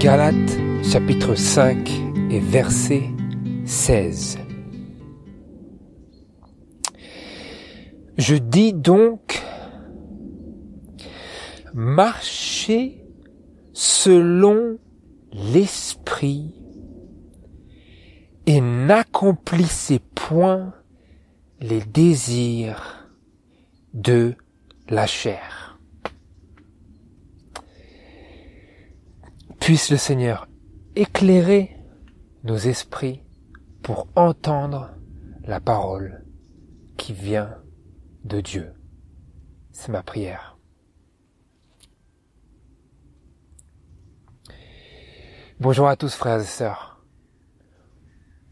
Galates chapitre 5 et verset 16. Je dis donc, marchez selon l'esprit et n'accomplissez point les désirs de la chair. Puisse le Seigneur éclairer nos esprits pour entendre la parole qui vient de Dieu. C'est ma prière. Bonjour à tous frères et sœurs.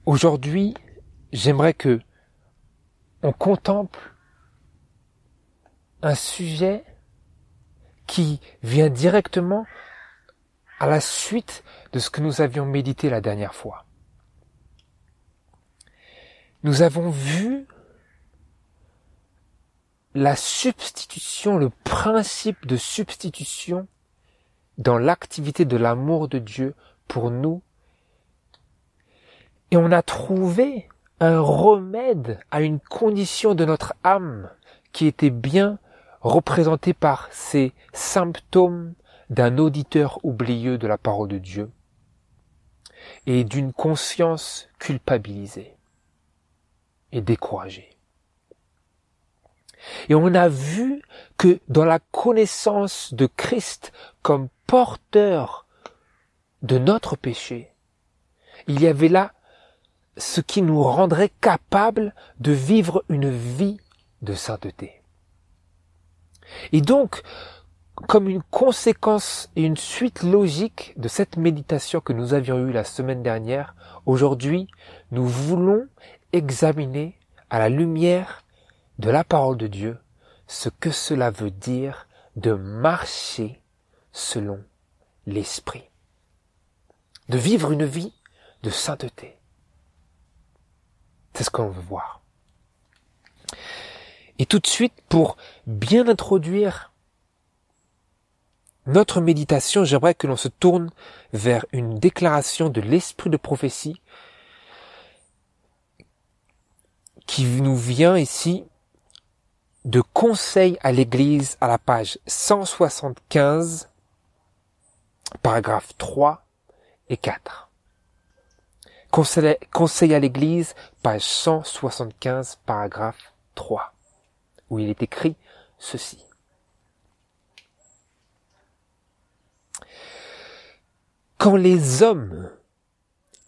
Aujourd'hui, j'aimerais que on contemple un sujet qui vient directement à la suite de ce que nous avions médité la dernière fois. Nous avons vu la substitution, le principe de substitution dans l'activité de l'amour de Dieu pour nous. Et on a trouvé un remède à une condition de notre âme qui était bien représentée par ces symptômes d'un auditeur oublieux de la parole de Dieu et d'une conscience culpabilisée et découragée. Et on a vu que dans la connaissance de Christ comme porteur de notre péché, il y avait là ce qui nous rendrait capables de vivre une vie de sainteté. Et donc, comme une conséquence et une suite logique de cette méditation que nous avions eue la semaine dernière, aujourd'hui, nous voulons examiner à la lumière de la parole de Dieu ce que cela veut dire de marcher selon l'esprit, de vivre une vie de sainteté. C'est ce qu'on veut voir. Et tout de suite, pour bien introduire notre méditation, j'aimerais que l'on se tourne vers une déclaration de l'esprit de prophétie qui nous vient ici de Conseil à l'Église à la page 175, paragraphes 3 et 4. Conseil à l'Église, page 175, paragraphe 3, où il est écrit ceci. Quand les hommes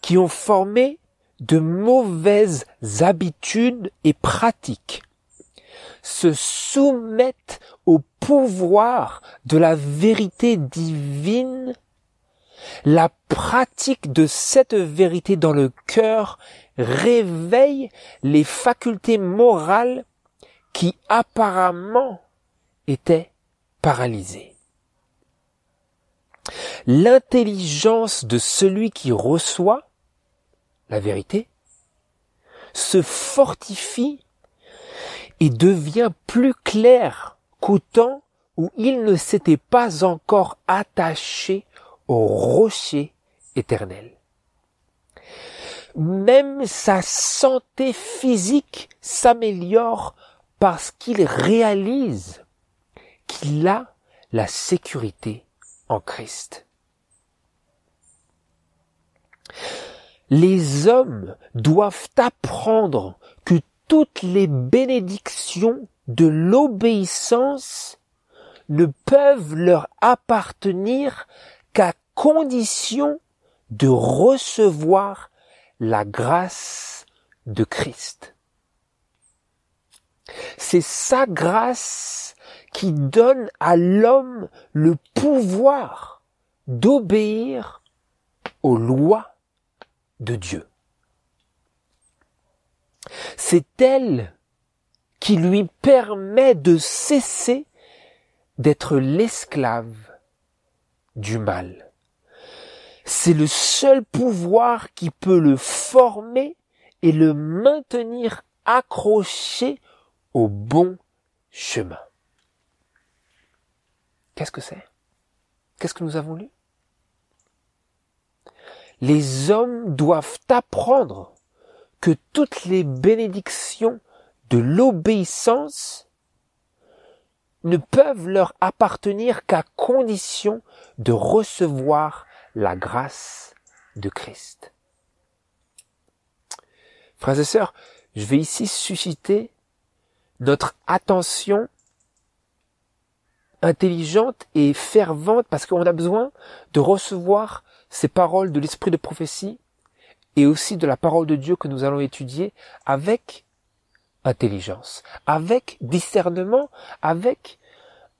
qui ont formé de mauvaises habitudes et pratiques se soumettent au pouvoir de la vérité divine, la pratique de cette vérité dans le cœur réveille les facultés morales qui apparemment étaient paralysées. L'intelligence de celui qui reçoit la vérité se fortifie et devient plus claire qu'au temps où il ne s'était pas encore attaché au rocher éternel. Même sa santé physique s'améliore parce qu'il réalise qu'il a la sécurité en Christ. Les hommes doivent apprendre que toutes les bénédictions de l'obéissance ne peuvent leur appartenir qu'à condition de recevoir la grâce de Christ. C'est sa grâce qui donne à l'homme le pouvoir d'obéir aux lois de Dieu. C'est elle qui lui permet de cesser d'être l'esclave du mal. C'est le seul pouvoir qui peut le former et le maintenir accroché au bon chemin. Qu'est-ce que c'est ? Qu'est-ce que nous avons lu ? les hommes doivent apprendre que toutes les bénédictions de l'obéissance ne peuvent leur appartenir qu'à condition de recevoir la grâce de Christ. Frères et sœurs, je vais ici susciter notre attention intelligente et fervente parce qu'on a besoin de recevoir ces paroles de l'esprit de prophétie et aussi de la parole de Dieu que nous allons étudier avec intelligence, avec discernement, avec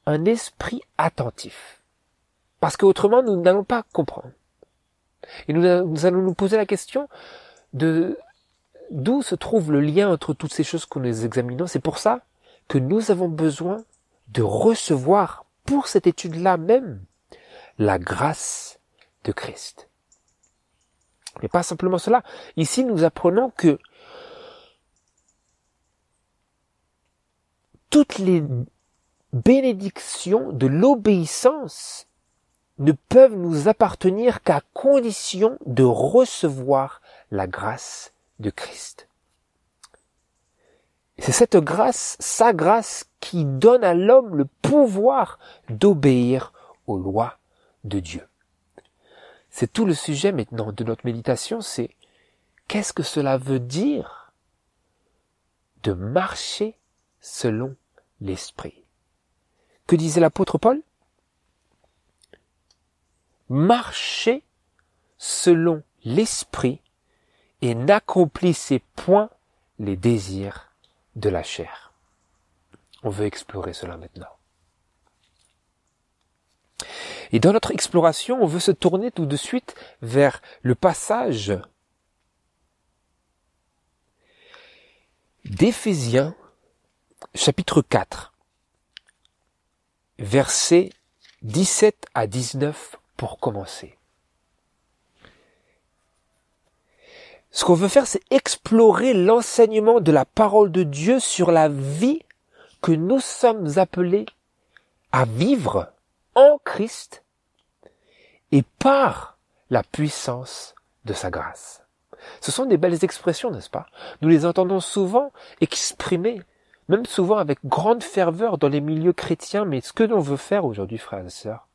un esprit attentif. Parce qu'autrement, nous n'allons pas comprendre. Et nous allons nous poser la question de d'où se trouve le lien entre toutes ces choses que nous examinons. C'est pour ça que nous avons besoin de recevoir, pour cette étude-là même, la grâce de Christ. Mais pas simplement cela. Ici, nous apprenons que toutes les bénédictions de l'obéissance ne peuvent nous appartenir qu'à condition de recevoir la grâce de Christ. C'est cette grâce, sa grâce, qui donne à l'homme le pouvoir d'obéir aux lois de Dieu. C'est tout le sujet maintenant de notre méditation, c'est qu'est-ce que cela veut dire de marcher selon l'Esprit? Que disait l'apôtre Paul? Marchez selon l'Esprit et n'accomplissez point les désirs de la chair. On veut explorer cela maintenant. Et dans notre exploration, on veut se tourner tout de suite vers le passage d'Éphésiens, chapitre 4, versets 17 à 19 pour commencer. Ce qu'on veut faire, c'est explorer l'enseignement de la parole de Dieu sur la vie que nous sommes appelés à vivre en Christ et par la puissance de sa grâce. Ce sont des belles expressions, n'est-ce pas? Nous les entendons souvent exprimées, même souvent avec grande ferveur dans les milieux chrétiens, mais ce que l'on veut faire aujourd'hui, frères et sœurs,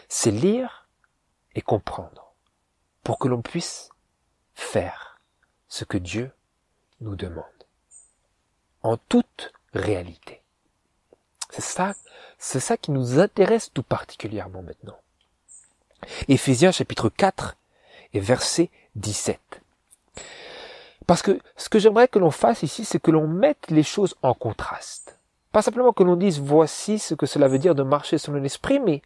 c'est lire et comprendre pour que l'on puisse faire ce que Dieu nous demande en toute réalité. C'est ça qui nous intéresse tout particulièrement maintenant. Éphésiens chapitre 4 et verset 17. Parce que ce que j'aimerais que l'on fasse ici, c'est que l'on mette les choses en contraste. Pas simplement que l'on dise voici ce que cela veut dire de marcher selon l'esprit, mais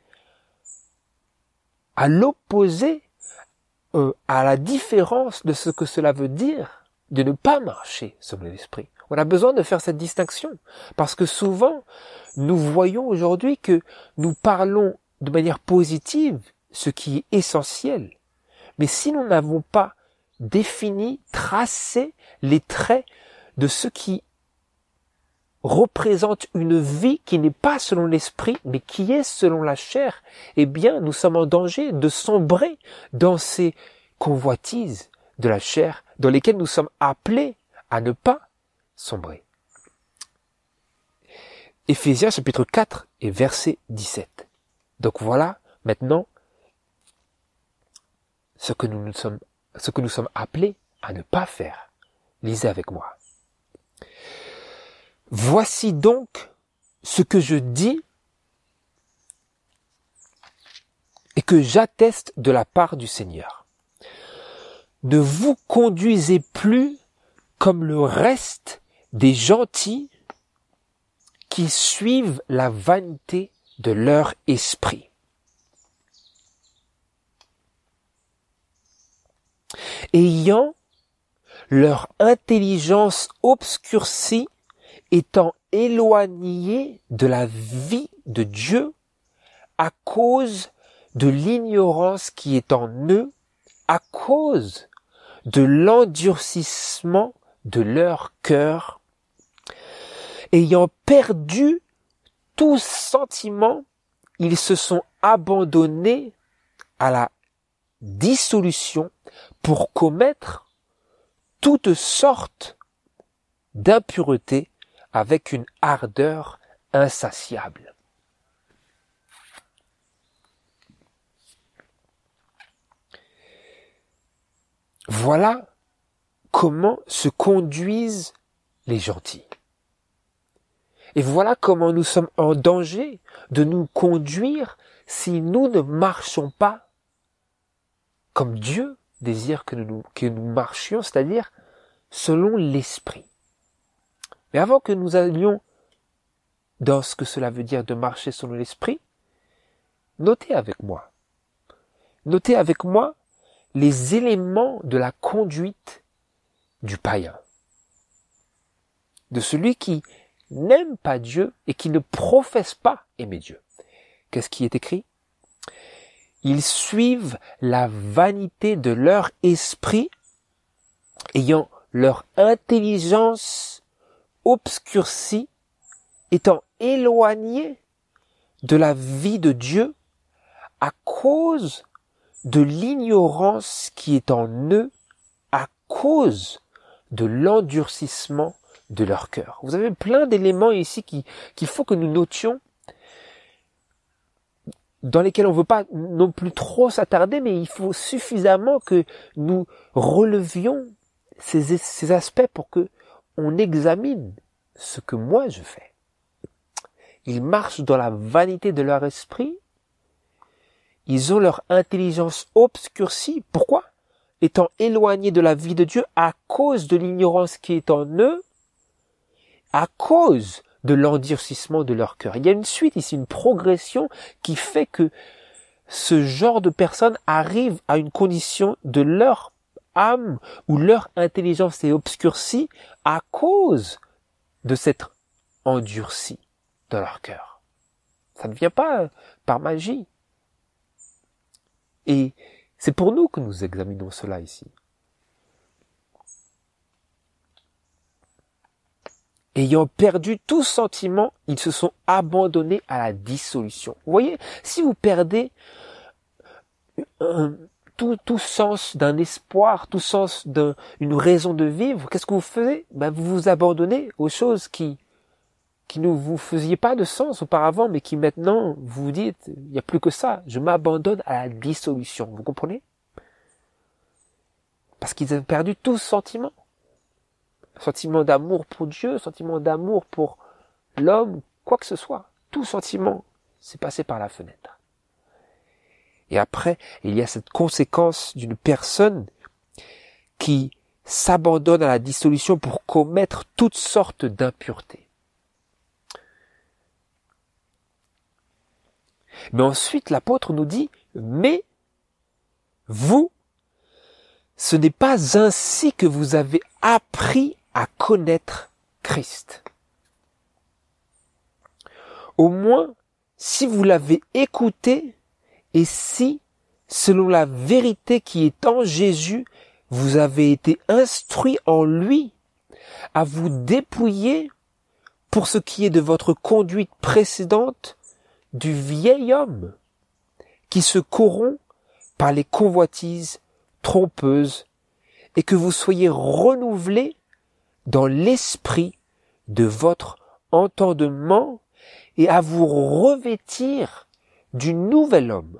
à l'opposé, à la différence de ce que cela veut dire de ne pas marcher selon l'esprit. On a besoin de faire cette distinction, parce que souvent, nous voyons aujourd'hui que nous parlons de manière positive, ce qui est essentiel. Mais si nous n'avons pas défini, tracé les traits de ce qui représente une vie qui n'est pas selon l'esprit, mais qui est selon la chair, eh bien, nous sommes en danger de sombrer dans ces convoitises de la chair, dans lesquelles nous sommes appelés à ne pas sombrer. Éphésiens chapitre 4 et verset 17. Donc voilà, maintenant, ce que nous sommes appelés à ne pas faire. Lisez avec moi. Voici donc ce que je dis et que j'atteste de la part du Seigneur. Ne vous conduisez plus comme le reste des gentils qui suivent la vanité de leur esprit. Ayant leur intelligence obscurcie, étant éloignés de la vie de Dieu à cause de l'ignorance qui est en eux, à cause de l'endurcissement de leur cœur, ayant perdu tout sentiment, ils se sont abandonnés à la dissolution pour commettre toutes sortes d'impuretés avec une ardeur insatiable. Voilà comment se conduisent les gentils. Et voilà comment nous sommes en danger de nous conduire si nous ne marchons pas comme Dieu désire que nous marchions, c'est-à-dire selon l'esprit. Mais avant que nous allions dans ce que cela veut dire de marcher selon l'esprit, notez avec moi les éléments de la conduite du païen, de celui qui n'aime pas Dieu et qui ne professe pas aimer Dieu. Qu'est-ce qui est écrit? Ils suivent la vanité de leur esprit, ayant leur intelligence obscurcie, étant éloignés de la vie de Dieu à cause de l'ignorance qui est en eux, à cause de l'endurcissement de leur cœur. Vous avez plein d'éléments ici qu'il faut que nous notions, dans lesquels on ne veut pas non plus trop s'attarder, mais il faut suffisamment que nous relevions ces aspects pour que on examine ce que moi je fais. Ils marchent dans la vanité de leur esprit, ils ont leur intelligence obscurcie. Pourquoi? Étant éloignés de la vie de Dieu à cause de l'ignorance qui est en eux, à cause de l'endurcissement de leur cœur. Il y a une suite ici, une progression qui fait que ce genre de personnes arrivent à une condition de leur âme où leur intelligence est obscurcie à cause de s'être endurcie dans leur cœur. Ça ne vient pas par magie. Et c'est pour nous que nous examinons cela ici. Ayant perdu tout sentiment, ils se sont abandonnés à la dissolution. Vous voyez, si vous perdez tout sens d'un espoir, tout sens d'une raison de vivre, qu'est-ce que vous faites? Vous vous abandonnez aux choses qui ne vous faisiez pas de sens auparavant, mais qui maintenant vous vous dites, il n'y a plus que ça, je m'abandonne à la dissolution. Vous comprenez? Parce qu'ils ont perdu tout sentiment. Sentiment d'amour pour Dieu, sentiment d'amour pour l'homme, quoi que ce soit. Tout sentiment s'est passé par la fenêtre. Et après, il y a cette conséquence d'une personne qui s'abandonne à la dissolution pour commettre toutes sortes d'impuretés. Mais ensuite, l'apôtre nous dit, mais vous, ce n'est pas ainsi que vous avez appris à connaître Christ. Au moins, si vous l'avez écouté et si, selon la vérité qui est en Jésus, vous avez été instruit en lui à vous dépouiller pour ce qui est de votre conduite précédente du vieil homme qui se corrompt par les convoitises trompeuses et que vous soyez renouvelés dans l'esprit de votre entendement et à vous revêtir du nouvel homme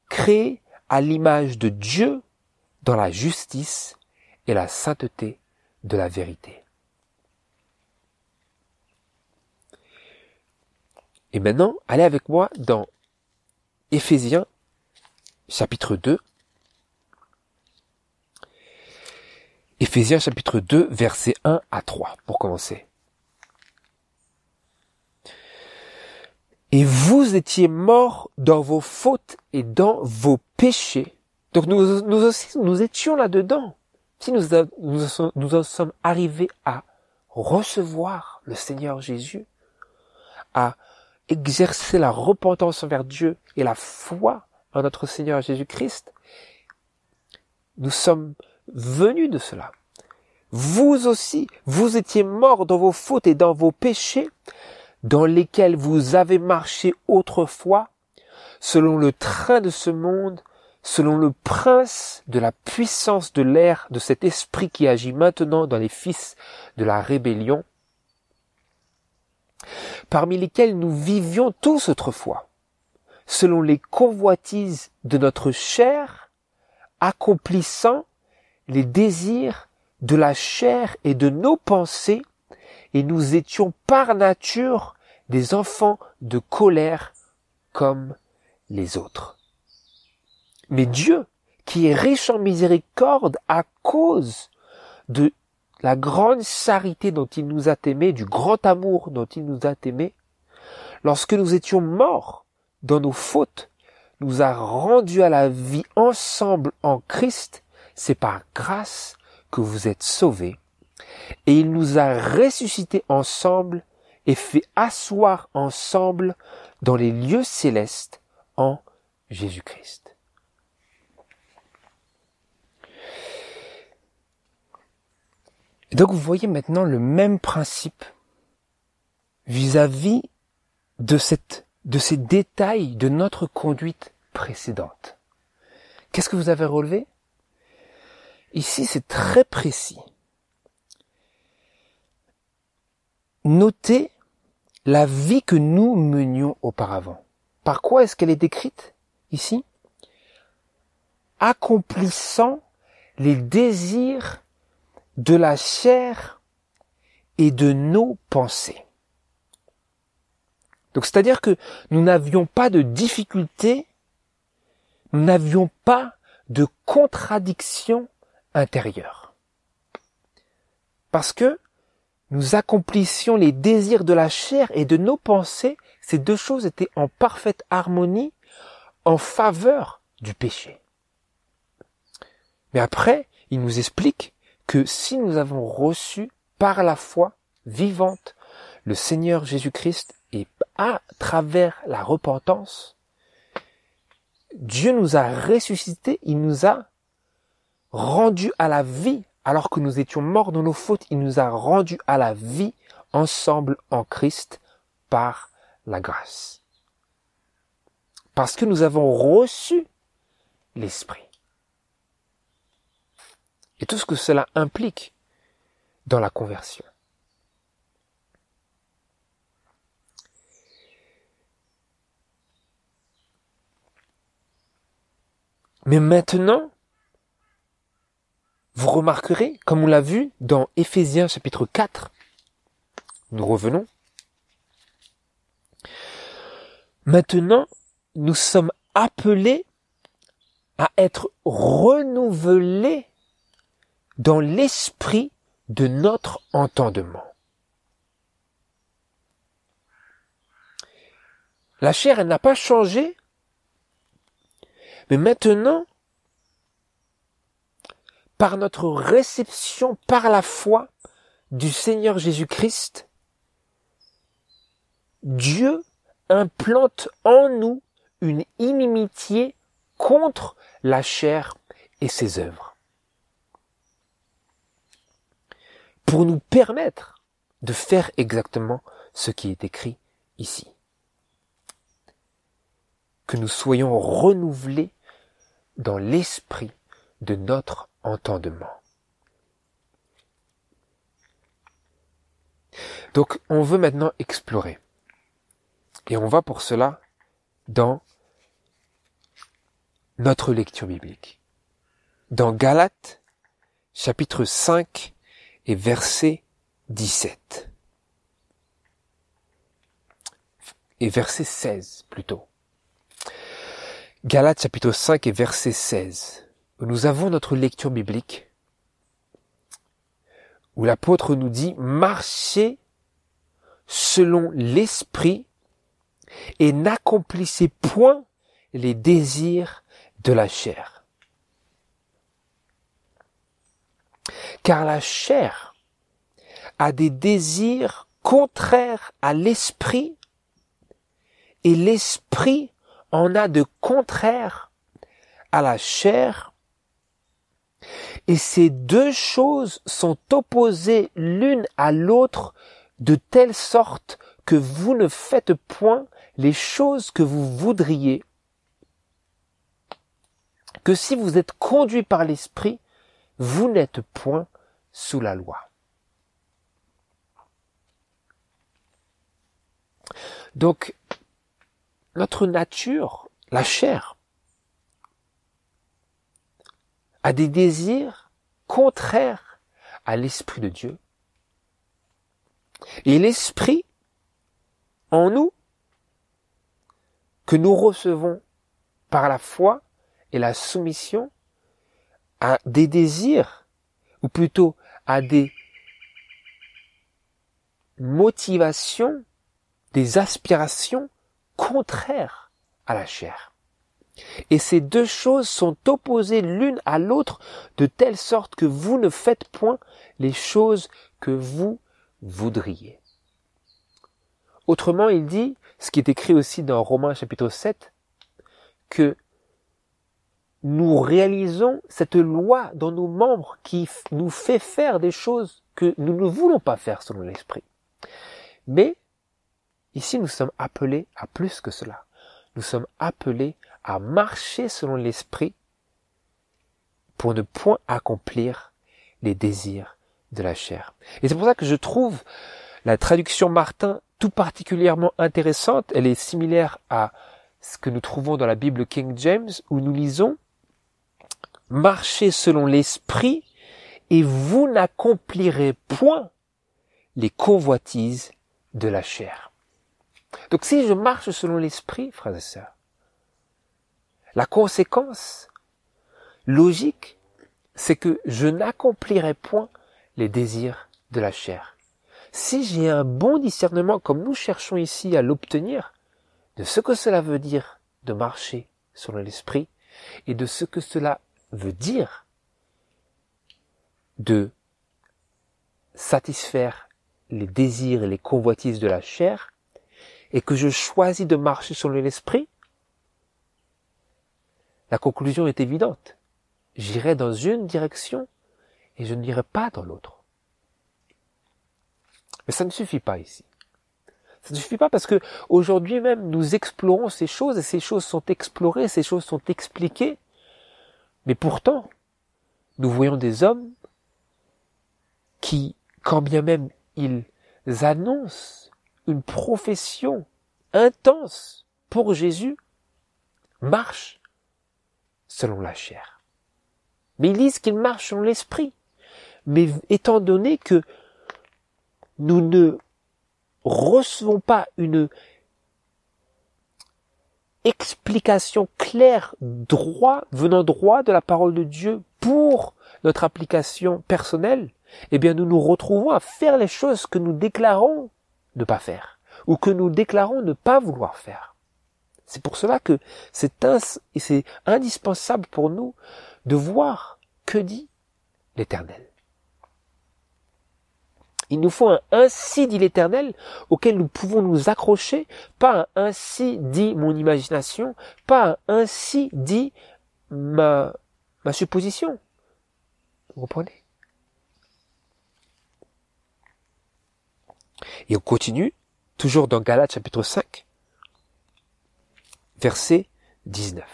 créé à l'image de Dieu dans la justice et la sainteté de la vérité. Et maintenant, allez avec moi dans Éphésiens chapitre 2. Éphésiens chapitre 2, versets 1 à 3, pour commencer. Et vous étiez morts dans vos fautes et dans vos péchés. Donc nous aussi, nous étions là-dedans. Si nous en sommes arrivés à recevoir le Seigneur Jésus, à exercer la repentance envers Dieu et la foi en notre Seigneur Jésus-Christ, nous sommes venus de cela. Vous aussi, vous étiez morts dans vos fautes et dans vos péchés, dans lesquels vous avez marché autrefois, selon le train de ce monde, selon le prince de la puissance de l'air, de cet esprit qui agit maintenant dans les fils de la rébellion, parmi lesquels nous vivions tous autrefois, selon les convoitises de notre chair, accomplissant les désirs de la chair et de nos pensées, et nous étions par nature des enfants de colère comme les autres. Mais Dieu, qui est riche en miséricorde à cause de la grande charité dont il nous a aimés, du grand amour dont il nous a aimés, lorsque nous étions morts dans nos fautes, nous a rendus à la vie ensemble en Christ. C'est par grâce que vous êtes sauvés. Et il nous a ressuscités ensemble et fait asseoir ensemble dans les lieux célestes en Jésus-Christ. Et donc vous voyez maintenant le même principe vis-à-vis de ces détails de notre conduite précédente. Qu'est-ce que vous avez relevé? Ici, c'est très précis. Notez la vie que nous menions auparavant. Par quoi est-ce qu'elle est décrite ici? Accomplissant les désirs de la chair et de nos pensées. Donc, c'est-à-dire que nous n'avions pas de difficultés, nous n'avions pas de contradiction intérieure. Parce que nous accomplissions les désirs de la chair et de nos pensées, ces deux choses étaient en parfaite harmonie, en faveur du péché. Mais après, il nous explique que si nous avons reçu par la foi vivante le Seigneur Jésus-Christ et à travers la repentance, Dieu nous a ressuscités, il nous a rendus à la vie. Alors que nous étions morts dans nos fautes, il nous a rendus à la vie ensemble en Christ par la grâce. Parce que nous avons reçu l'Esprit. Et tout ce que cela implique dans la conversion. Mais maintenant, vous remarquerez, comme on l'a vu dans Éphésiens chapitre 4, nous revenons. Maintenant, nous sommes appelés à être renouvelés dans l'esprit de notre entendement. La chair, elle n'a pas changé, mais maintenant, par notre réception par la foi du Seigneur Jésus-Christ, Dieu implante en nous une inimitié contre la chair et ses œuvres. Pour nous permettre de faire exactement ce qui est écrit ici. Que nous soyons renouvelés dans l'esprit de notre entendement. Donc, on veut maintenant explorer. Et on va pour cela dans notre lecture biblique. Dans Galates, chapitre 5 et verset 17. Et verset 16 plutôt. Galates, chapitre 5 et verset 16. Nous avons notre lecture biblique où l'apôtre nous dit « Marchez selon l'esprit et n'accomplissez point les désirs de la chair. Car la chair a des désirs contraires à l'esprit et l'esprit en a de contraires à la chair. Et ces deux choses sont opposées l'une à l'autre de telle sorte que vous ne faites point les choses que vous voudriez. que si vous êtes conduits par l'Esprit, vous n'êtes point sous la loi. Donc, notre nature, la chair, a des désirs contraires à l'Esprit de Dieu. Et l'Esprit, en nous, que nous recevons par la foi et la soumission, a des désirs, ou plutôt a des motivations, des aspirations contraires à la chair. Et ces deux choses sont opposées l'une à l'autre de telle sorte que vous ne faites point les choses que vous voudriez. Autrement, il dit, ce qui est écrit aussi dans Romains chapitre 7, que nous réalisons cette loi dans nos membres qui nous fait faire des choses que nous ne voulons pas faire selon l'Esprit. Mais ici, nous sommes appelés à plus que cela. Nous sommes appelés à marcher selon l'Esprit pour ne point accomplir les désirs de la chair. Et c'est pour ça que je trouve la traduction Martin tout particulièrement intéressante. Elle est similaire à ce que nous trouvons dans la Bible King James, où nous lisons « Marchez selon l'Esprit et vous n'accomplirez point les convoitises de la chair. » Donc si je marche selon l'Esprit, frères et sœurs, la conséquence logique, c'est que je n'accomplirai point les désirs de la chair. Si j'ai un bon discernement, comme nous cherchons ici à l'obtenir, de ce que cela veut dire de marcher selon l'Esprit, et de ce que cela veut dire de satisfaire les désirs et les convoitises de la chair, et que je choisis de marcher selon l'Esprit, la conclusion est évidente. J'irai dans une direction et je n'irai pas dans l'autre. Mais ça ne suffit pas ici. Ça ne suffit pas parce que aujourd'hui même nous explorons ces choses et ces choses sont explorées, ces choses sont expliquées. Mais pourtant, nous voyons des hommes qui, quand bien même ils annoncent une profession intense pour Jésus, marchent selon la chair. Mais ils disent qu'ils marchent selon l'Esprit. Mais étant donné que nous ne recevons pas une explication claire, venant droit de la parole de Dieu pour notre application personnelle, eh bien nous nous retrouvons à faire les choses que nous déclarons ne pas faire, ou que nous déclarons ne pas vouloir faire. C'est pour cela que c'est indispensable pour nous de voir que dit l'Éternel. Il nous faut un « ainsi dit l'Éternel » auquel nous pouvons nous accrocher, pas un « ainsi dit mon imagination », pas un « ainsi dit ma supposition. Vous comprenez? Et on continue, toujours dans Galates chapitre 5, verset 19.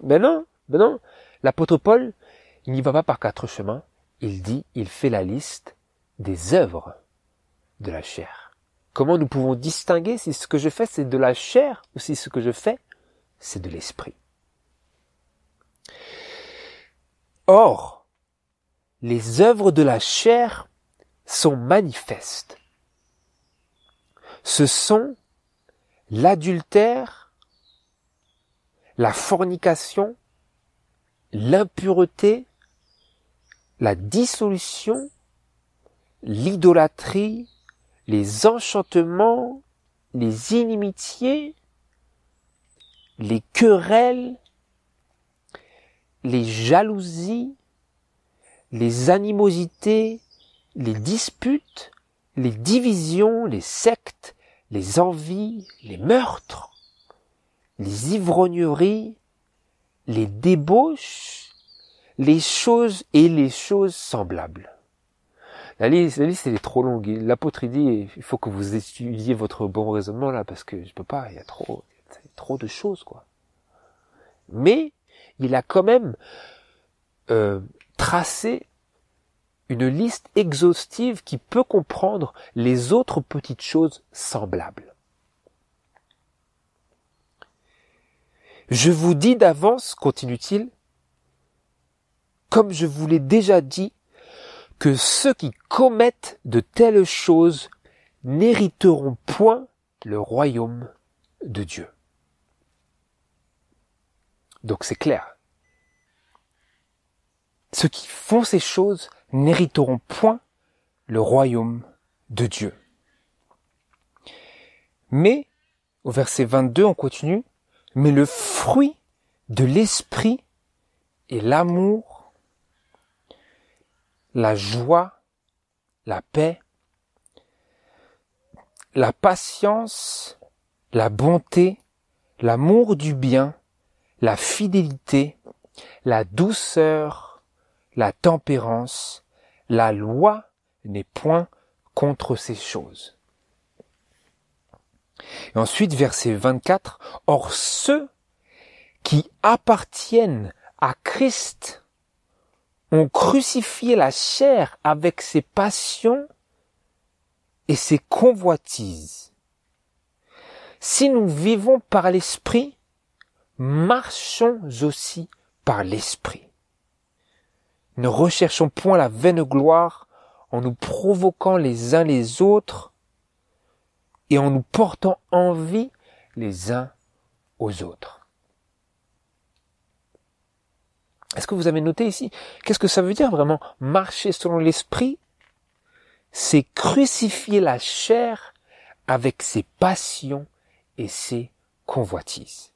Mais non, l'apôtre Paul, il n'y va pas par 4 chemins, il fait la liste des œuvres de la chair. Comment nous pouvons distinguer si ce que je fais c'est de la chair ou si ce que je fais c'est de l'esprit? Or, les œuvres de la chair sont manifestes. Ce sont l'adultère, la fornication, l'impureté, la dissolution, l'idolâtrie, les enchantements, les inimitiés, les querelles, les jalousies, les animosités, les disputes, les divisions, les sectes, les envies, les meurtres, les ivrogneries, les débauches, les choses semblables. La liste, elle est trop longue. L'apôtre, il dit, il faut que vous étudiez votre bon raisonnement là, parce que je peux pas, il y a trop de choses, quoi. Mais, il a quand même tracé une liste exhaustive qui peut comprendre les autres petites choses semblables. Je vous dis d'avance, continue-t-il, comme je vous l'ai déjà dit, que ceux qui commettent de telles choses n'hériteront point le royaume de Dieu. Donc c'est clair. Ceux qui font ces choses n'hériteront point le royaume de Dieu. Mais, au verset 22, on continue, mais le fruit de l'esprit est l'amour, la joie, la paix, la patience, la bonté, l'amour du bien, la fidélité, la douceur, la tempérance. La loi n'est point contre ces choses. Et ensuite, verset 24, or ceux qui appartiennent à Christ ont crucifié la chair avec ses passions et ses convoitises. Si nous vivons par l'esprit, marchons aussi par l'esprit. Ne recherchons point la vaine gloire en nous provoquant les uns les autres et en nous portant envie les uns aux autres. Est-ce que vous avez noté ici? Qu'est-ce que ça veut dire vraiment marcher selon l'esprit? C'est crucifier la chair avec ses passions et ses convoitises.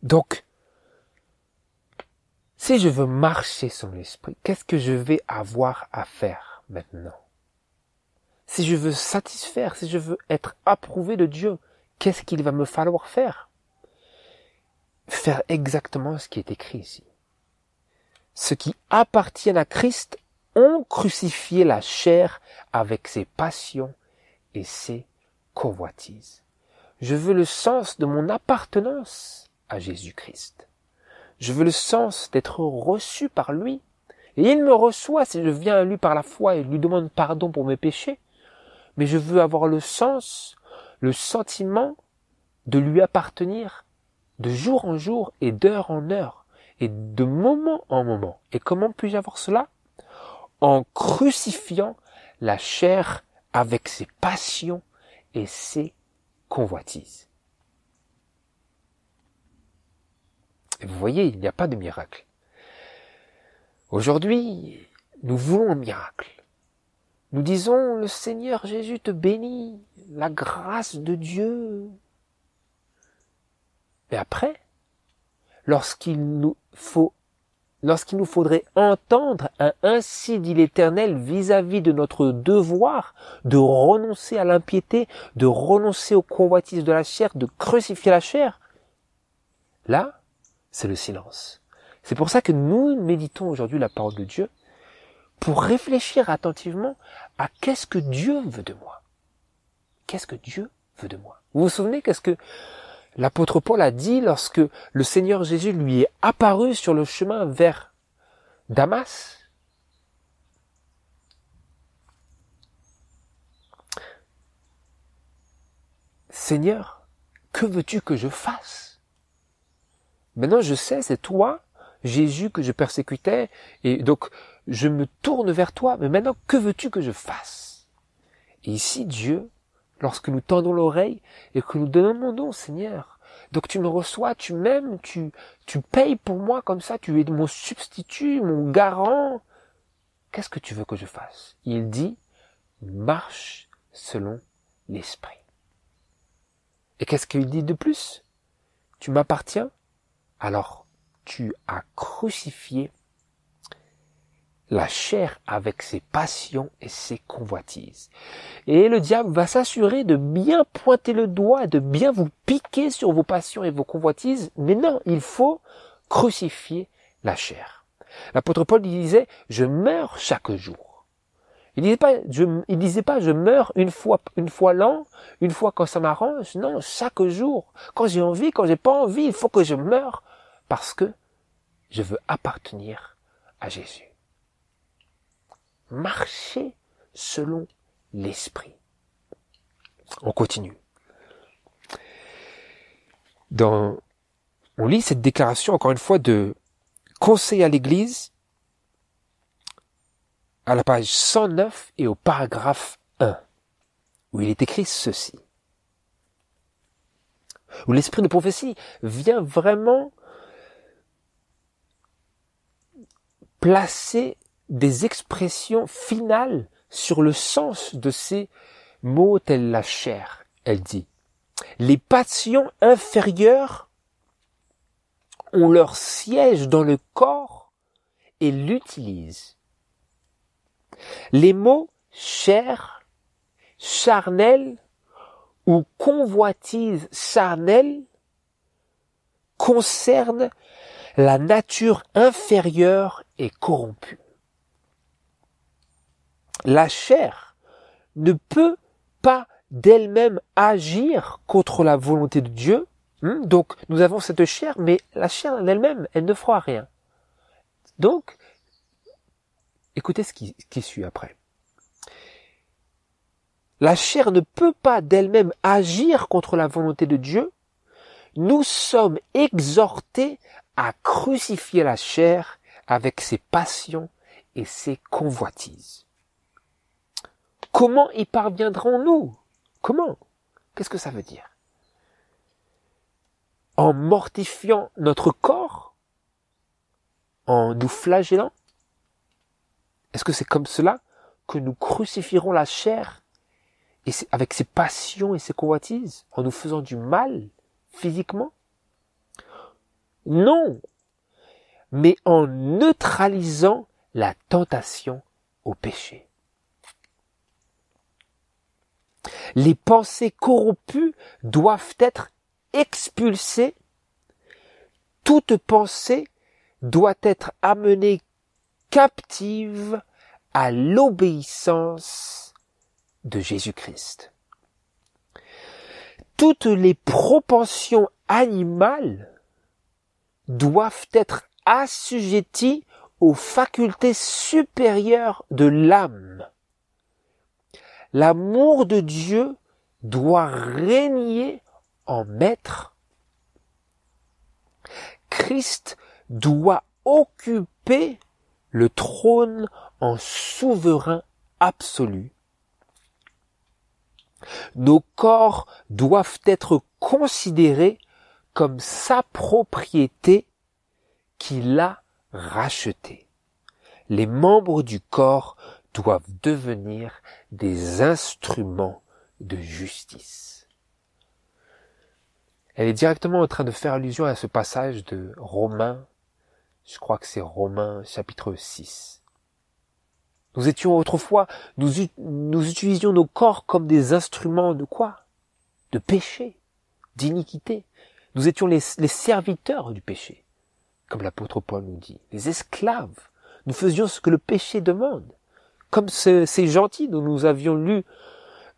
Donc, si je veux marcher selon l'esprit, qu'est-ce que je vais avoir à faire maintenant? Si je veux satisfaire, si je veux être approuvé de Dieu, qu'est-ce qu'il va me falloir faire? Faire exactement ce qui est écrit ici. Ceux qui appartiennent à Christ ont crucifié la chair avec ses passions et ses convoitises. Je veux le sens de mon appartenance à Jésus-Christ. Je veux le sens d'être reçu par lui. Et il me reçoit si je viens à lui par la foi et lui demande pardon pour mes péchés. Mais je veux avoir le sens, le sentiment de lui appartenir de jour en jour et d'heure en heure et de moment en moment. Et comment puis-je avoir cela? En crucifiant la chair avec ses passions et ses convoitises. Et vous voyez, il n'y a pas de miracle. Aujourd'hui, nous voulons un miracle. Nous disons, le Seigneur Jésus te bénit, la grâce de Dieu. Mais après, lorsqu'il nous faudrait entendre un ainsi dit l'Éternel vis-à-vis de notre devoir de renoncer à l'impiété, de renoncer aux convoitises de la chair, de crucifier la chair, là, c'est le silence. C'est pour ça que nous méditons aujourd'hui la parole de Dieu pour réfléchir attentivement à qu'est-ce que Dieu veut de moi. Qu'est-ce que Dieu veut de moi? Vous vous souvenez qu'est-ce que l'apôtre Paul a dit lorsque le Seigneur Jésus lui est apparu sur le chemin vers Damas? Seigneur, que veux-tu que je fasse? Maintenant, je sais, c'est toi, Jésus, que je persécutais, et donc je me tourne vers toi, mais maintenant, que veux-tu que je fasse? Et ici, Dieu, lorsque nous tendons l'oreille et que nous demandons, Seigneur, donc tu me reçois, tu m'aimes, tu payes pour moi comme ça, tu es mon substitut, mon garant, qu'est-ce que tu veux que je fasse? Il dit, marche selon l'esprit. Et qu'est-ce qu'il dit de plus? Tu m'appartiens? Alors, tu as crucifié la chair avec ses passions et ses convoitises. Et le diable va s'assurer de bien pointer le doigt, de bien vous piquer sur vos passions et vos convoitises. Mais non, il faut crucifier la chair. L'apôtre Paul disait, je meurs chaque jour. Il disait pas, je meurs une fois l'an, une fois quand ça m'arrange. Non, chaque jour, quand j'ai envie, quand j'ai pas envie, il faut que je meure parce que je veux appartenir à Jésus. Marcher selon l'esprit. On continue. On lit cette déclaration, encore une fois, de Conseil à l'Église, à la page 109 et au paragraphe 1, où il est écrit ceci. Où l'esprit de prophétie vient vraiment placer des expressions finales sur le sens de ces mots tels la chair. Elle dit, les passions inférieures ont leur siège dans le corps et l'utilisent. Les mots chair, charnel ou convoitise charnelle concernent la nature inférieure et corrompue. La chair ne peut pas d'elle-même agir contre la volonté de Dieu. Donc, nous avons cette chair, mais la chair en elle-même, elle ne fera rien. Donc, écoutez ce qui suit après. La chair ne peut pas d'elle-même agir contre la volonté de Dieu. Nous sommes exhortés à crucifier la chair avec ses passions et ses convoitises. Comment y parviendrons-nous? Comment? Qu'est-ce que ça veut dire? En mortifiant notre corps? En nous flagellant? Est-ce que c'est comme cela que nous crucifierons la chair et avec ses passions et ses convoitises? En nous faisant du mal physiquement? Non, mais en neutralisant la tentation au péché. Les pensées corrompues doivent être expulsées. Toute pensée doit être amenée captive à l'obéissance de Jésus-Christ. Toutes les propensions animales doivent être assujetties aux facultés supérieures de l'âme. L'amour de Dieu doit régner en maître. Christ doit occuper le trône en souverain absolu. Nos corps doivent être considérés comme sa propriété qu'il a rachetée. Les membres du corps doivent devenir des instruments de justice. Elle est directement en train de faire allusion à ce passage de Romains, je crois que c'est Romains chapitre 6. Nous étions autrefois, nous utilisions nos corps comme des instruments de quoi? De péché, d'iniquité. Nous étions les serviteurs du péché, comme l'apôtre Paul nous dit, les esclaves. Nous faisions ce que le péché demande. Comme ces gentils dont nous avions lu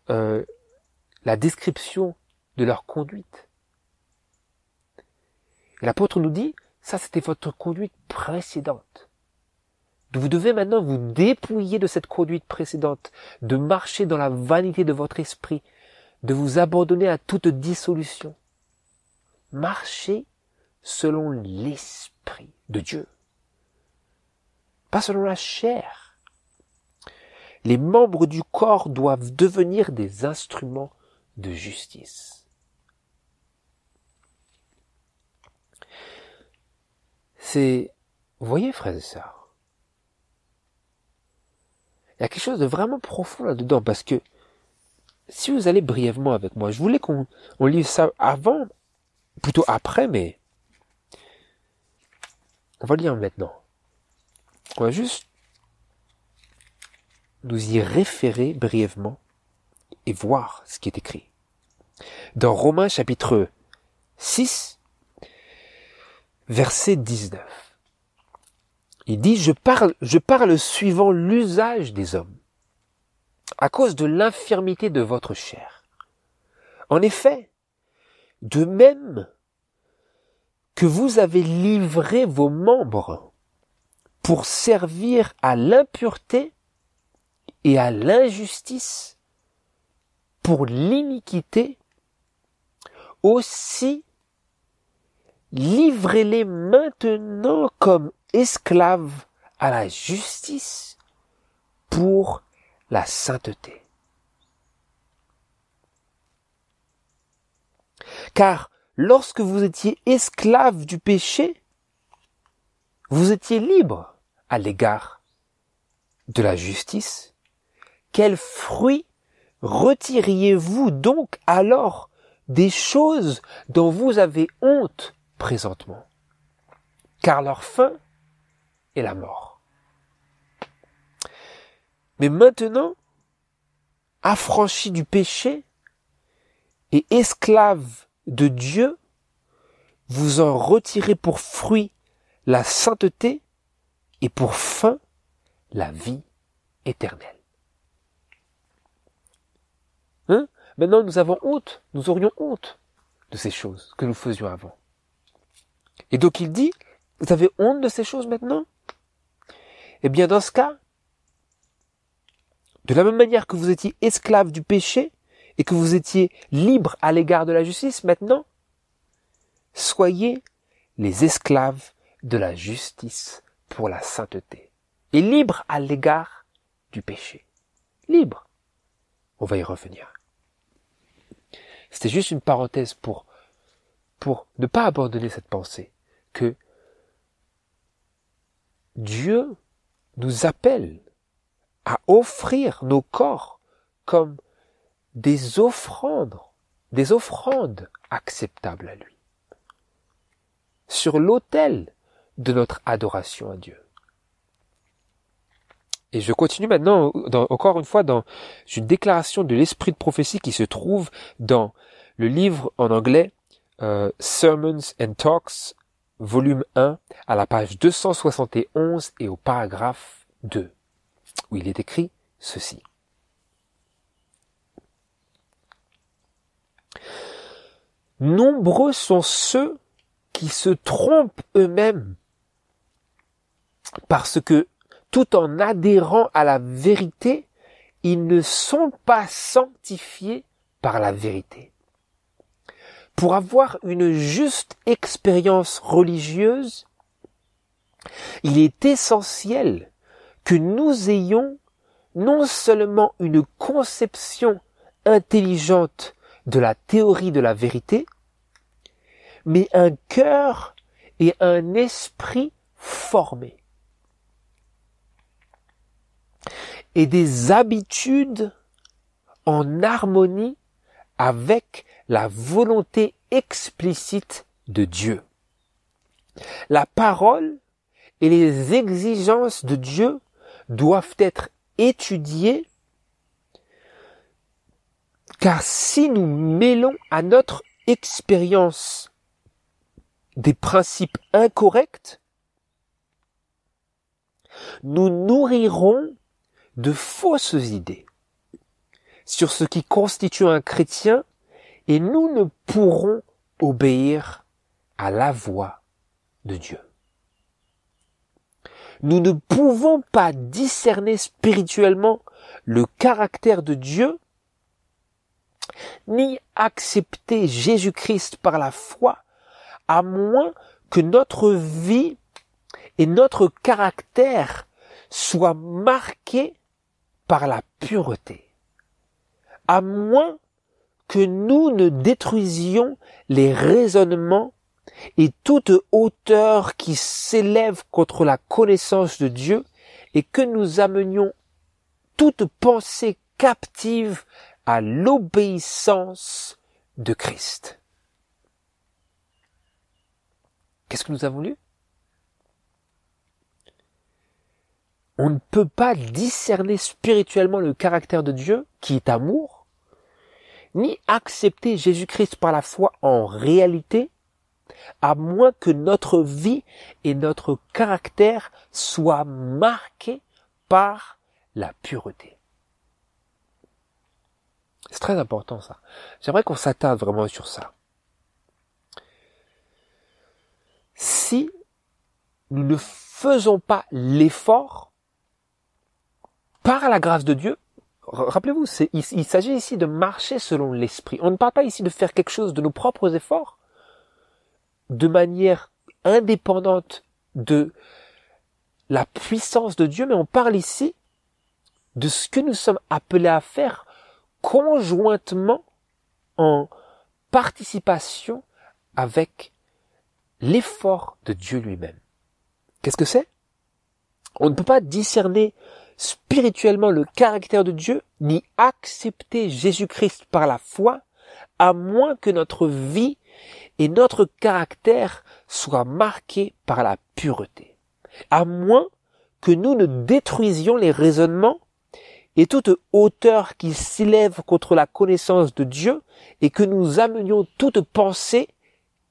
la description de leur conduite. Et l'apôtre nous dit, ça c'était votre conduite précédente. Vous devez maintenant vous dépouiller de cette conduite précédente, de marcher dans la vanité de votre esprit, de vous abandonner à toute dissolution. Marchez selon l'esprit de Dieu, pas selon la chair. Les membres du corps doivent devenir des instruments de justice. Vous voyez, frères et sœurs, il y a quelque chose de vraiment profond là-dedans, parce que si vous allez brièvement avec moi, je voulais qu'on lise ça avant, plutôt après, mais on va le lire maintenant. On va juste nous y référer brièvement et voir ce qui est écrit. Dans Romains chapitre 6, verset 19, il dit, je parle suivant l'usage des hommes. à cause de l'infirmité de votre chair. En effet, de même que vous avez livré vos membres pour servir à l'impureté et à l'injustice, pour l'iniquité, aussi livrez-les maintenant comme esclaves à la justice pour la sainteté. Car lorsque vous étiez esclaves du péché, vous étiez libres à l'égard de la justice. Quel fruit retiriez-vous donc alors des choses dont vous avez honte présentement? Car leur fin est la mort. Mais maintenant, affranchis du péché et esclaves de Dieu, vous en retirez pour fruit la sainteté et pour fin la vie éternelle. Maintenant, nous avons honte, nous aurions honte de ces choses que nous faisions avant. Et donc il dit, vous avez honte de ces choses maintenant? Eh bien, dans ce cas, de la même manière que vous étiez esclaves du péché et que vous étiez libres à l'égard de la justice, maintenant, soyez les esclaves de la justice pour la sainteté. Et libres à l'égard du péché. Libres. On va y revenir. C'était juste une parenthèse pour ne pas abandonner cette pensée que Dieu nous appelle à offrir nos corps comme des offrandes acceptables à lui, sur l'autel de notre adoration à Dieu. Et je continue maintenant, encore une fois, dans une déclaration de l'esprit de prophétie qui se trouve dans le livre en anglais Sermons and Talks, volume 1, à la page 271 et au paragraphe 2, où il est écrit ceci. Nombreux sont ceux qui se trompent eux-mêmes parce que, tout en adhérant à la vérité, ils ne sont pas sanctifiés par la vérité. Pour avoir une juste expérience religieuse, il est essentiel que nous ayons non seulement une conception intelligente de la théorie de la vérité, mais un cœur et un esprit formés. Et des habitudes en harmonie avec la volonté explicite de Dieu. La parole et les exigences de Dieu doivent être étudiées, car si nous mêlons à notre expérience des principes incorrects, nous nourrirons de fausses idées sur ce qui constitue un chrétien et nous ne pourrons obéir à la voix de Dieu. Nous ne pouvons pas discerner spirituellement le caractère de Dieu, ni accepter Jésus-Christ par la foi, à moins que notre vie et notre caractère soient marqués par la pureté, à moins que nous ne détruisions les raisonnements et toute hauteur qui s'élève contre la connaissance de Dieu et que nous amenions toute pensée captive à l'obéissance de Christ. Qu'est-ce que nous avons lu? On ne peut pas discerner spirituellement le caractère de Dieu, qui est amour, ni accepter Jésus-Christ par la foi en réalité, à moins que notre vie et notre caractère soient marqués par la pureté. C'est très important ça. J'aimerais qu'on s'attarde vraiment sur ça. Si nous ne faisons pas l'effort, par la grâce de Dieu, rappelez-vous, il s'agit ici de marcher selon l'esprit. On ne parle pas ici de faire quelque chose de nos propres efforts, de manière indépendante de la puissance de Dieu, mais on parle ici de ce que nous sommes appelés à faire conjointement en participation avec l'effort de Dieu lui-même. Qu'est-ce que c'est? On ne peut pas discerner spirituellement le caractère de Dieu, ni accepter Jésus-Christ par la foi, à moins que notre vie et notre caractère soient marqués par la pureté. À moins que nous ne détruisions les raisonnements et toute hauteur qui s'élève contre la connaissance de Dieu et que nous amenions toute pensée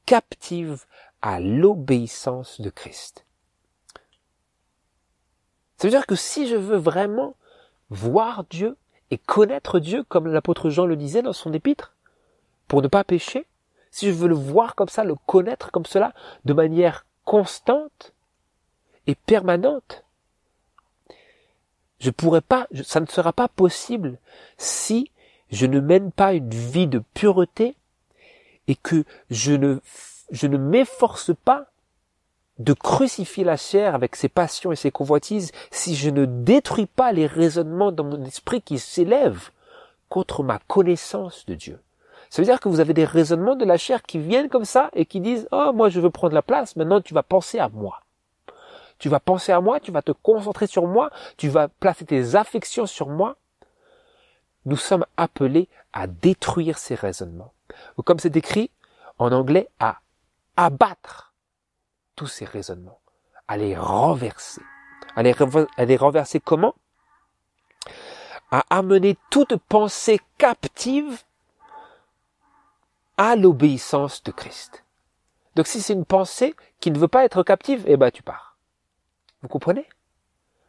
captive à l'obéissance de Christ. Ça veut dire que si je veux vraiment voir Dieu et connaître Dieu, comme l'apôtre Jean le disait dans son épître, pour ne pas pécher, si je veux le voir comme ça, le connaître comme cela, de manière constante et permanente, ça ne sera pas possible si je ne mène pas une vie de pureté et que je ne m'efforce pas de crucifier la chair avec ses passions et ses convoitises, si je ne détruis pas les raisonnements dans mon esprit qui s'élèvent contre ma connaissance de Dieu. Ça veut dire que vous avez des raisonnements de la chair qui viennent comme ça et qui disent « Oh, moi je veux prendre la place, maintenant tu vas penser à moi. » Tu vas penser à moi, tu vas te concentrer sur moi, tu vas placer tes affections sur moi. Nous sommes appelés à détruire ces raisonnements. Ou comme c'est écrit en anglais, à abattre tous ces raisonnements, à les renverser. À les renverser comment? À amener toute pensée captive à l'obéissance de Christ. Donc si c'est une pensée qui ne veut pas être captive, eh ben tu pars. Vous comprenez?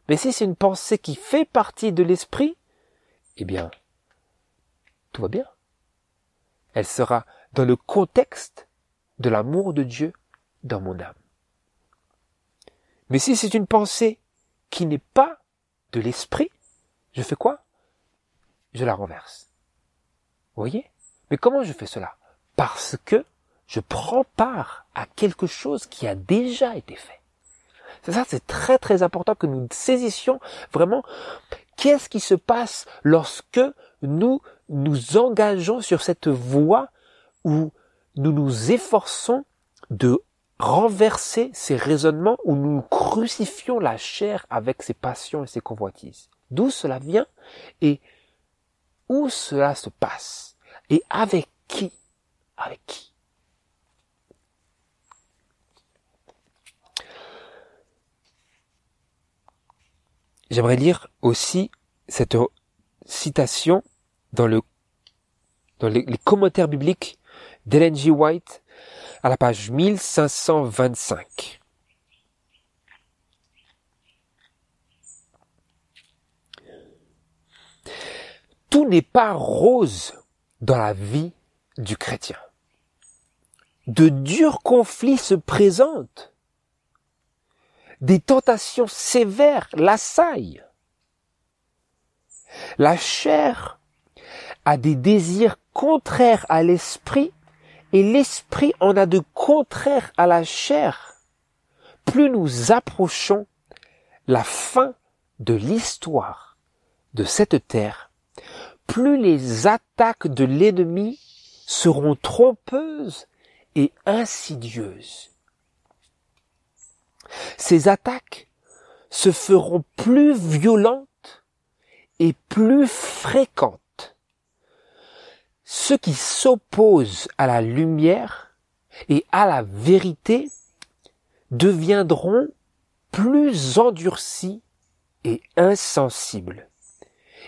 Mais si c'est une pensée qui fait partie de l'esprit, eh bien, tout va bien. Elle sera dans le contexte de l'amour de Dieu dans mon âme. Mais si c'est une pensée qui n'est pas de l'esprit, je fais quoi? Je la renverse. Vous voyez? Mais comment je fais cela? Parce que je prends part à quelque chose qui a déjà été fait. C'est ça, c'est très très important que nous saisissions vraiment qu'est-ce qui se passe lorsque nous nous engageons sur cette voie où nous nous efforçons de renverser ces raisonnements, où nous crucifions la chair avec ses passions et ses convoitises. D'où cela vient et où cela se passe et avec qui? Avec qui? J'aimerais lire aussi cette citation dans les commentaires bibliques d'Ellen G. White à la page 1525. Tout n'est pas rose dans la vie du chrétien. De durs conflits se présentent. Des tentations sévères l'assaillent. La chair a des désirs contraires à l'esprit et l'esprit en a de contraires à la chair. Plus nous approchons la fin de l'histoire de cette terre, plus les attaques de l'ennemi seront trompeuses et insidieuses. Ces attaques se feront plus violentes et plus fréquentes. Ceux qui s'opposent à la lumière et à la vérité deviendront plus endurcis et insensibles,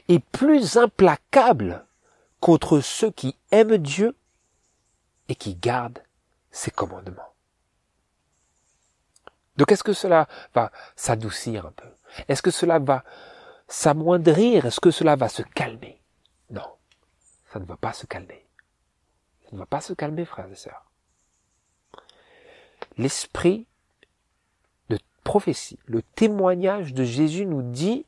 et plus implacables contre ceux qui aiment Dieu et qui gardent ses commandements. Donc est-ce que cela va s'adoucir un peu? Est-ce que cela va s'amoindrir? Est-ce que cela va se calmer? Non. ça ne va pas se calmer. Ça ne va pas se calmer, frères et sœurs. L'esprit de prophétie, le témoignage de Jésus nous dit,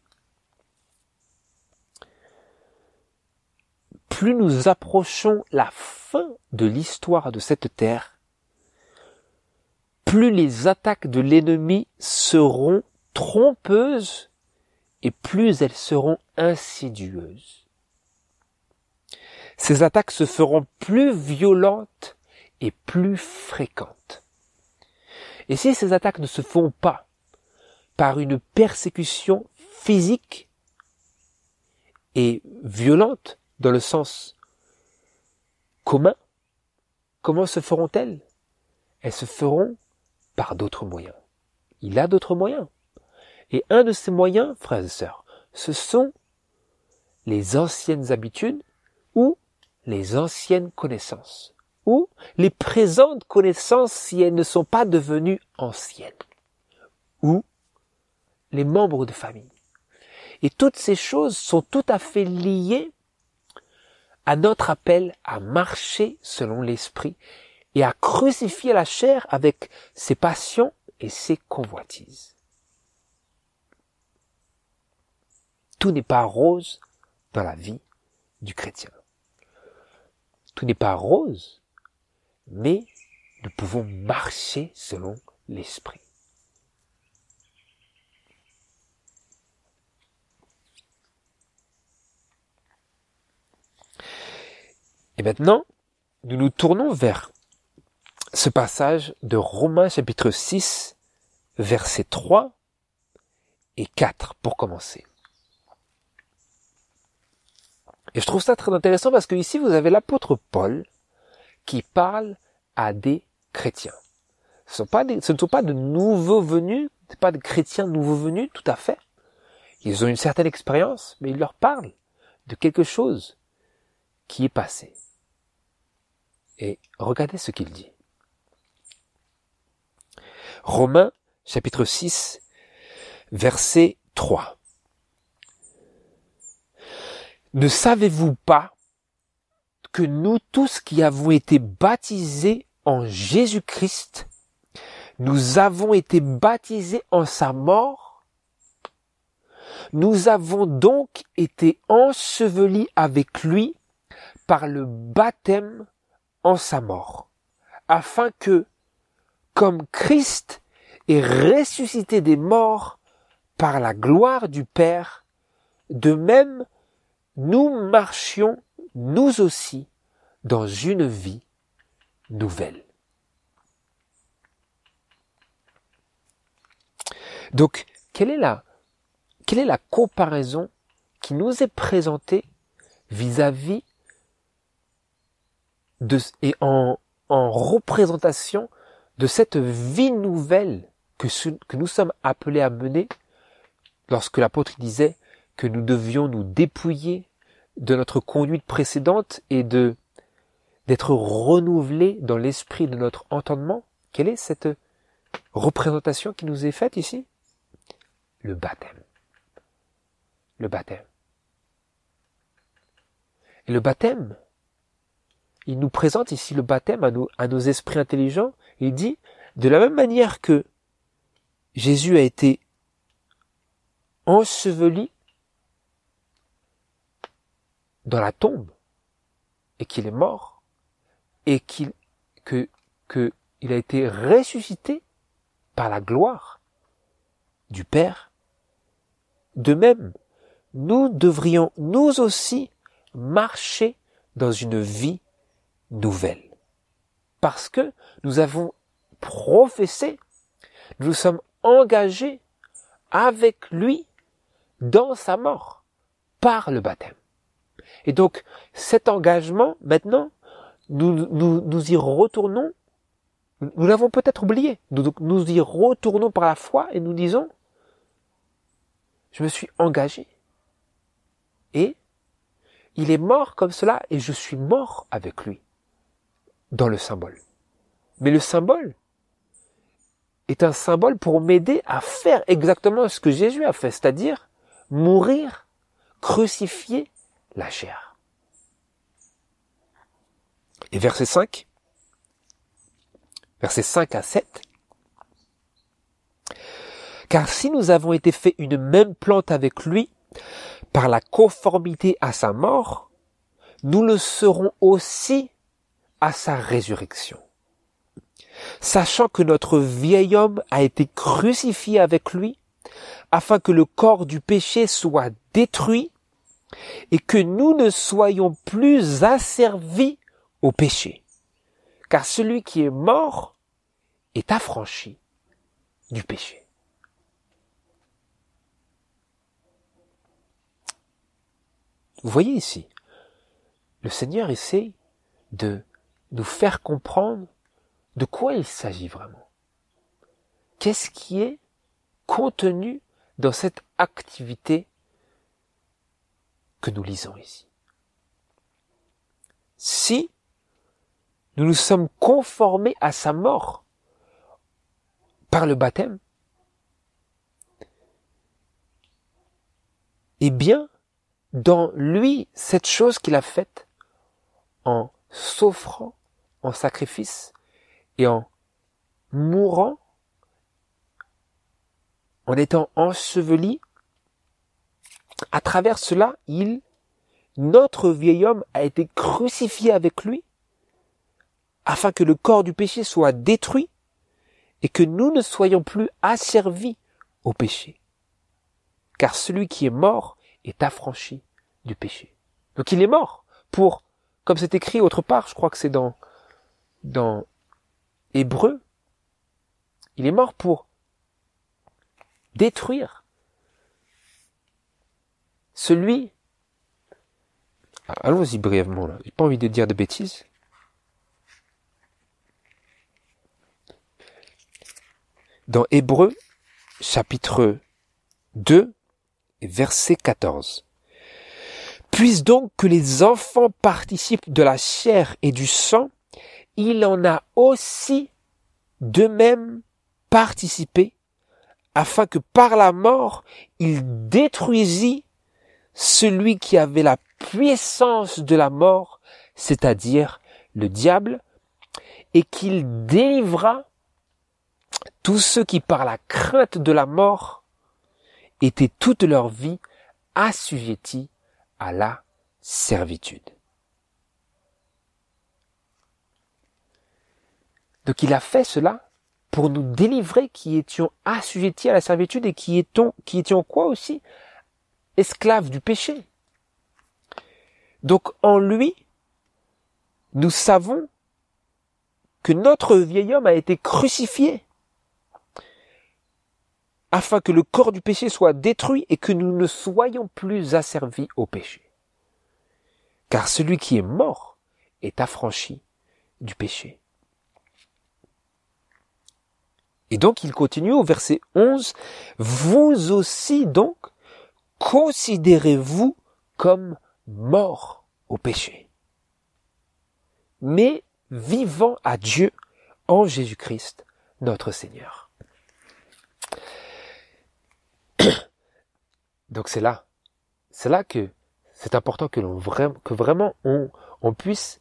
plus nous approchons la fin de l'histoire de cette terre, plus les attaques de l'ennemi seront trompeuses et plus elles seront insidieuses. Ces attaques se feront plus violentes et plus fréquentes. Et si ces attaques ne se font pas par une persécution physique et violente dans le sens commun, comment se feront-elles? Elles se feront par d'autres moyens. Il a d'autres moyens. Et un de ces moyens, frères et sœurs, ce sont les anciennes habitudes ou les anciennes connaissances, ou les présentes connaissances si elles ne sont pas devenues anciennes, ou les membres de famille. Et toutes ces choses sont tout à fait liées à notre appel à marcher selon l'esprit et à crucifier la chair avec ses passions et ses convoitises. Tout n'est pas rose dans la vie du chrétien. Tout n'est pas rose, mais nous pouvons marcher selon l'esprit. Et maintenant, nous nous tournons vers ce passage de Romains chapitre 6, versets 3 et 4 pour commencer. Et je trouve ça très intéressant parce que ici vous avez l'apôtre Paul qui parle à des chrétiens. Ce ne sont pas de nouveaux venus, ce pas de chrétiens nouveaux venus, tout à fait. Ils ont une certaine expérience, mais il leur parle de quelque chose qui est passé. Et regardez ce qu'il dit. Romains chapitre 6, verset 3. Ne savez-vous pas que nous tous qui avons été baptisés en Jésus-Christ, nous avons été baptisés en sa mort? Nous avons donc été ensevelis avec lui par le baptême en sa mort, afin que, comme Christ est ressuscité des morts par la gloire du Père, de même nous marchions, nous aussi, dans une vie nouvelle. Donc, quelle est la comparaison qui nous est présentée vis-à-vis et en représentation de cette vie nouvelle que nous sommes appelés à mener lorsque l'apôtre disait que nous devions nous dépouiller de notre conduite précédente et d'être renouvelés dans l'esprit de notre entendement? Quelle est cette représentation qui nous est faite ici? Le baptême. Le baptême. Et le baptême, il nous présente ici le baptême à nos esprits intelligents. Il dit, de la même manière que Jésus a été enseveli dans la tombe et qu'il est mort et qu'il a été ressuscité par la gloire du Père, de même, nous devrions nous aussi marcher dans une vie nouvelle. Parce que nous avons professé, nous sommes engagés avec lui dans sa mort par le baptême. Et donc, cet engagement, maintenant, nous y retournons, nous l'avons peut-être oublié, nous y retournons par la foi et nous disons, je me suis engagé. Et il est mort comme cela et je suis mort avec lui dans le symbole. Mais le symbole est un symbole pour m'aider à faire exactement ce que Jésus a fait, c'est-à-dire mourir, crucifier la chair. Et verset 5, versets 5 à 7. Car si nous avons été fait une même plante avec lui, par la conformité à sa mort, nous le serons aussi à sa résurrection. Sachant que notre vieil homme a été crucifié avec lui, afin que le corps du péché soit détruit et que nous ne soyons plus asservis au péché. Car celui qui est mort est affranchi du péché. Vous voyez ici, le Seigneur essaie de nous faire comprendre de quoi il s'agit vraiment. Qu'est-ce qui est contenu dans cette activité que nous lisons ici. Si nous nous sommes conformés à sa mort par le baptême, eh bien, dans lui, cette chose qu'il a faite, en s'offrant en sacrifice et en mourant, en étant enseveli, à travers cela, notre vieil homme a été crucifié avec lui, afin que le corps du péché soit détruit et que nous ne soyons plus asservis au péché. Car celui qui est mort est affranchi du péché. Donc il est mort pour, comme c'est écrit autre part, je crois que c'est dans Hébreux, il est mort pour détruire celui, allons-y brièvement là, j'ai pas envie de dire de bêtises. Dans Hébreux, chapitre 2, verset 14. Puisse donc que les enfants participent de la chair et du sang, il en a aussi d'eux-mêmes participé, afin que par la mort, il détruisit celui qui avait la puissance de la mort, c'est-à-dire le diable, et qu'il délivra tous ceux qui par la crainte de la mort étaient toute leur vie assujettis à la servitude. Donc il a fait cela pour nous délivrer qui étions assujettis à la servitude et qui étions quoi aussi? Esclaves du péché. Donc en lui, nous savons que notre vieil homme a été crucifié afin que le corps du péché soit détruit et que nous ne soyons plus asservis au péché. Car celui qui est mort est affranchi du péché. Et donc il continue au verset 11, « Vous aussi donc, considérez-vous comme morts au péché, mais vivant à Dieu en Jésus-Christ, notre Seigneur. » Donc c'est là que c'est important que vraiment on puisse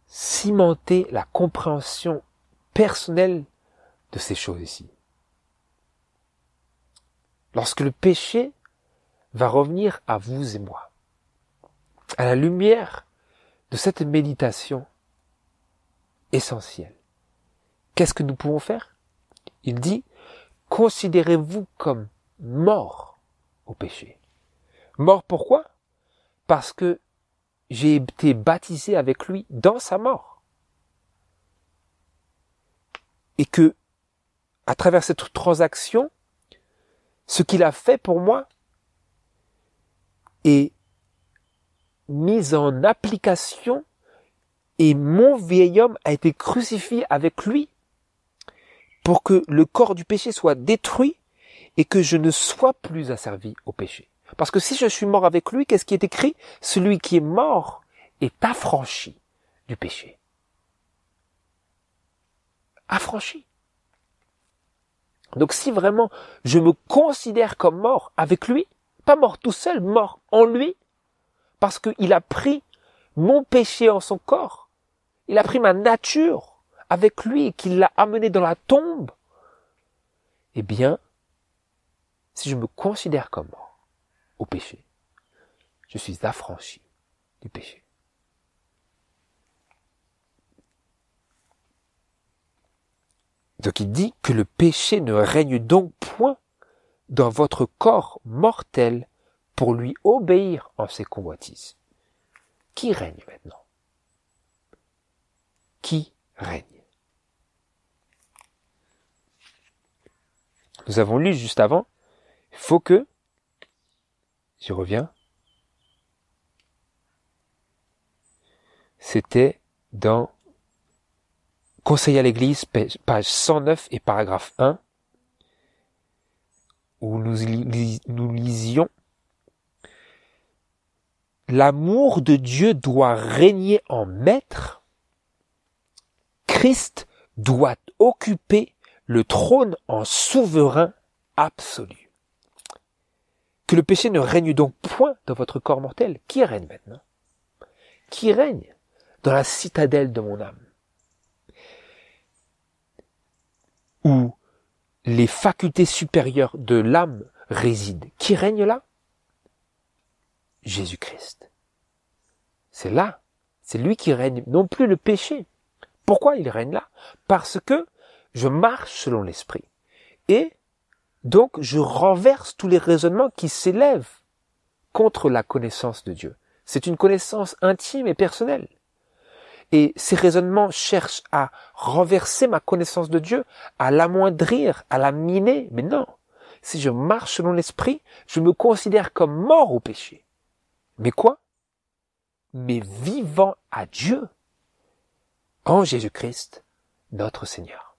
cimenter la compréhension personnelle de ces choses ici. Lorsque le péché va revenir à vous et moi, à la lumière de cette méditation essentielle, qu'est-ce que nous pouvons faire? Il dit, considérez-vous comme morts au péché. Mort pourquoi? Parce que j'ai été baptisé avec lui dans sa mort. Et que, à travers cette transaction, ce qu'il a fait pour moi est mis en application et mon vieil homme a été crucifié avec lui pour que le corps du péché soit détruit et que je ne sois plus asservi au péché. Parce que si je suis mort avec lui, qu'est-ce qui est écrit? Celui qui est mort est affranchi du péché. Affranchi. Donc si vraiment je me considère comme mort avec lui, pas mort tout seul, mort en lui, parce qu'il a pris mon péché en son corps, Il a pris ma nature avec lui et qu'il l'a amené dans la tombe. Eh bien, si je me considère comme mort au péché, je suis affranchi du péché. Donc il dit que le péché ne règne donc point dans votre corps mortel pour lui obéir en ses convoitises. Qui règne maintenant? Qui règne? Nous avons lu juste avant, il faut que, j'y reviens, c'était dans Conseil à l'Église, page 109 et paragraphe 1, où nous lisions « L'amour de Dieu doit régner en maître, Christ doit occuper le trône en souverain absolu. » Que le péché ne règne donc point dans votre corps mortel. Qui règne maintenant? Qui règne dans la citadelle de mon âme? Où les facultés supérieures de l'âme résident. Qui règne là? Jésus-Christ. C'est là, c'est lui qui règne, non plus le péché. Pourquoi il règne là? Parce que je marche selon l'esprit. Et donc je renverse tous les raisonnements qui s'élèvent contre la connaissance de Dieu. C'est une connaissance intime et personnelle. Et ces raisonnements cherchent à renverser ma connaissance de Dieu, à l'amoindrir, à la miner. Mais non, si je marche selon l'esprit, je me considère comme mort au péché. Mais quoi? Mais vivant à Dieu, en Jésus-Christ, notre Seigneur.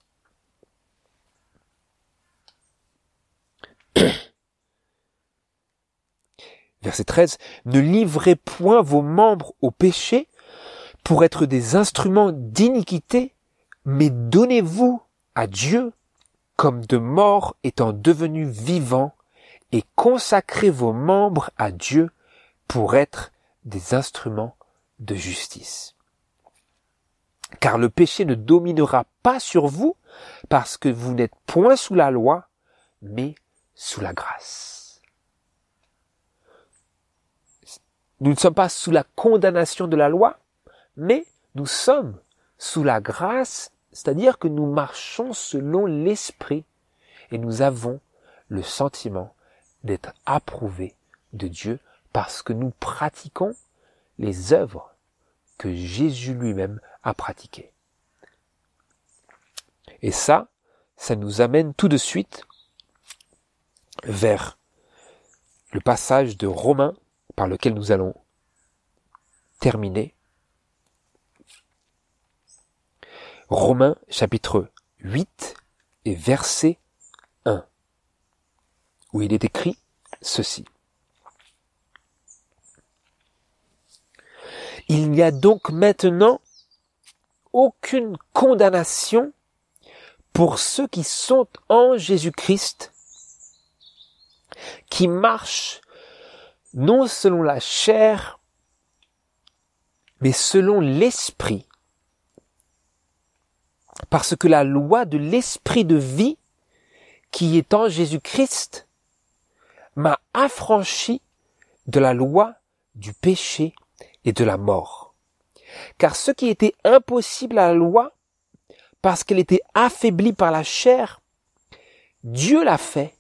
Verset 13, « Ne livrez point vos membres au péché pour être des instruments d'iniquité, mais donnez-vous à Dieu comme de morts étant devenus vivants et consacrez vos membres à Dieu pour être des instruments de justice. Car le péché ne dominera pas sur vous parce que vous n'êtes point sous la loi, mais sous la grâce. » Nous ne sommes pas sous la condamnation de la loi, mais nous sommes sous la grâce, c'est-à-dire que nous marchons selon l'esprit et nous avons le sentiment d'être approuvés de Dieu parce que nous pratiquons les œuvres que Jésus lui-même a pratiquées. Et ça nous amène tout de suite vers le passage de Romains par lequel nous allons terminer. Romains chapitre 8 et verset 1, où il est écrit ceci. Il n'y a donc maintenant aucune condamnation pour ceux qui sont en Jésus-Christ, qui marchent non selon la chair, mais selon l'esprit. Parce que la loi de l'esprit de vie, qui est en Jésus-Christ, m'a affranchi de la loi du péché et de la mort. Car ce qui était impossible à la loi, parce qu'elle était affaiblie par la chair, Dieu l'a fait,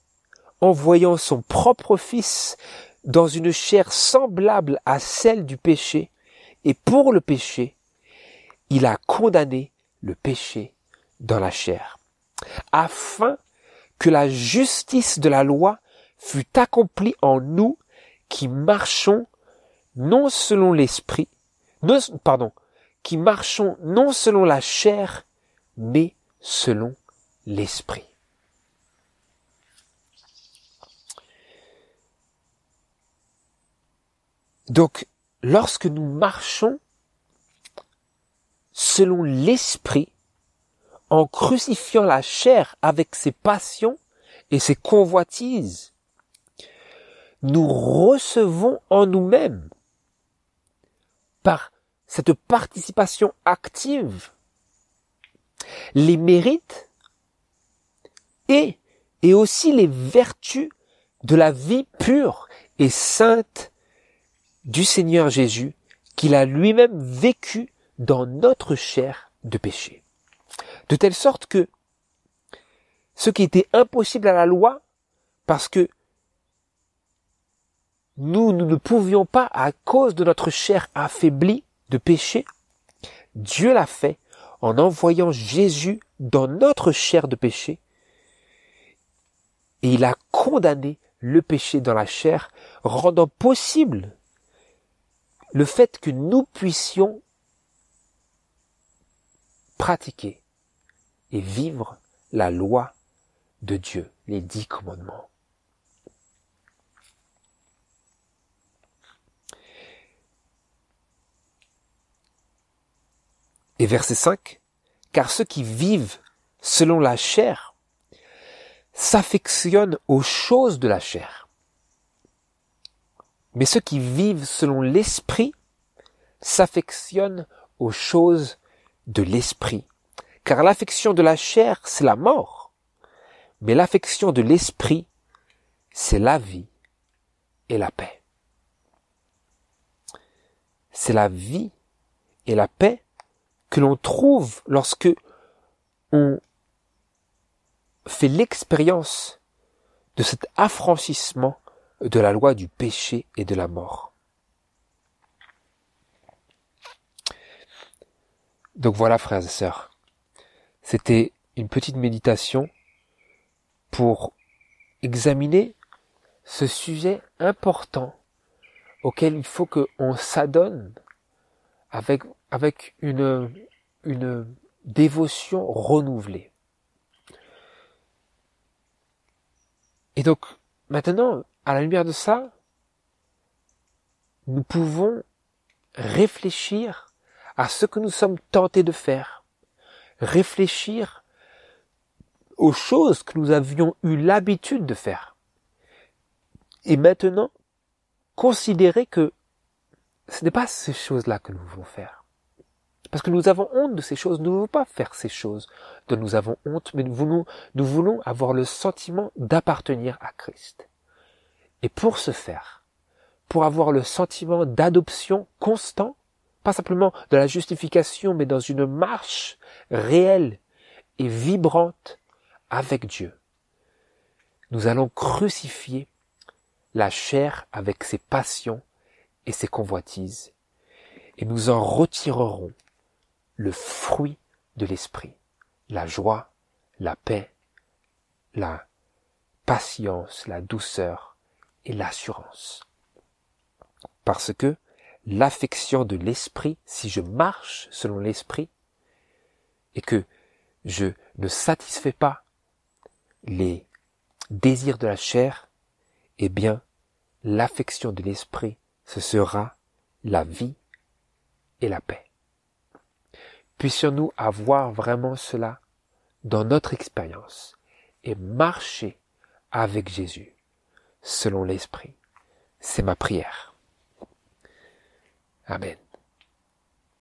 envoyant son propre Fils dans une chair semblable à celle du péché, et pour le péché, il a condamné le péché dans la chair, afin que la justice de la loi fût accomplie en nous qui marchons non selon l'esprit, qui marchons non selon la chair, mais selon l'esprit. Donc, lorsque nous marchons selon l'esprit, en crucifiant la chair avec ses passions et ses convoitises, nous recevons en nous-mêmes, par cette participation active, les mérites et aussi les vertus de la vie pure et sainte du Seigneur Jésus qu'il a lui-même vécu dans notre chair de péché. De telle sorte que ce qui était impossible à la loi, parce que nous ne pouvions pas à cause de notre chair affaiblie de péché, Dieu l'a fait en envoyant Jésus dans notre chair de péché, et il a condamné le péché dans la chair, rendant possible le fait que nous puissions pratiquer et vivre la loi de Dieu, les 10 commandements. Et verset 5, car ceux qui vivent selon la chair s'affectionnent aux choses de la chair. Mais ceux qui vivent selon l'esprit s'affectionnent aux choses de l'esprit. Car l'affection de la chair, c'est la mort. Mais l'affection de l'esprit, c'est la vie et la paix. C'est la vie et la paix que l'on trouve lorsque on fait l'expérience de cet affranchissement de la loi du péché et de la mort. Donc voilà, frères et sœurs, c'était une petite méditation pour examiner ce sujet important auquel il faut qu'on s'adonne avec une dévotion renouvelée. Et donc, maintenant, à la lumière de ça, nous pouvons réfléchir à ce que nous sommes tentés de faire, réfléchir aux choses que nous avions eu l'habitude de faire. Et maintenant, considérer que ce n'est pas ces choses-là que nous voulons faire. Parce que nous avons honte de ces choses, nous ne voulons pas faire ces choses dont nous avons honte, mais nous voulons avoir le sentiment d'appartenir à Christ. Et pour ce faire, pour avoir le sentiment d'adoption constant, pas simplement de la justification, mais dans une marche réelle et vibrante avec Dieu, nous allons crucifier la chair avec ses passions et ses convoitises, et nous en retirerons le fruit de l'esprit, la joie, la paix, la patience, la douceur et l'assurance. Parce que l'affection de l'esprit, si je marche selon l'esprit, et que je ne satisfais pas les désirs de la chair, eh bien, l'affection de l'esprit, ce sera la vie et la paix. Puissions-nous avoir vraiment cela dans notre expérience et marcher avec Jésus selon l'Esprit. C'est ma prière. Amen.